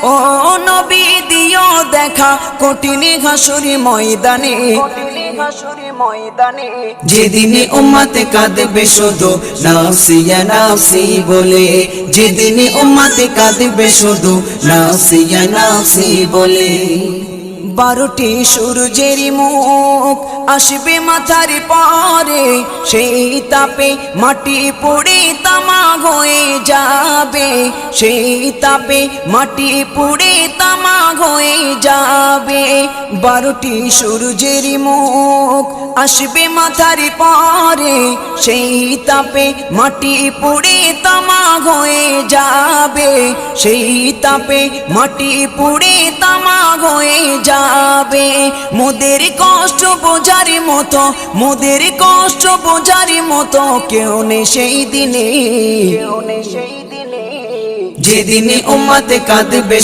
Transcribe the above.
ও নবী দিও দেখা কঠিন হাসুরি ময়দানে, যেদিনে উম্মতে কাঁদবে শুধু নাফসি ইয়া নাফসি বলে, যেদিনে উম্মতে কাঁদবে শুধু নাফসি ইয়া নাফসি বলে। 12টি সূর্যের মুখ আসবে মাথার পরে, সেই তাপে মাটি পুড়ে তামা হয়ে যাবে, সেই তাপে মাটি পুড়ে তামা হয়ে যাবে। 12টি সূর্যের মুখ আসবে মাথার পরে, সেই তাপে মাটি পুড়ে তামা হয়ে যাবে, সেই তাপে মাটি পুড়ে তামা হয়ে যাবে। মোদের কষ্ট বোঝার মতো, মোদের কষ্ট বোঝার মতো কেউ নেই সেই দিনে, যেদিনে উম্মতে কাঁদবে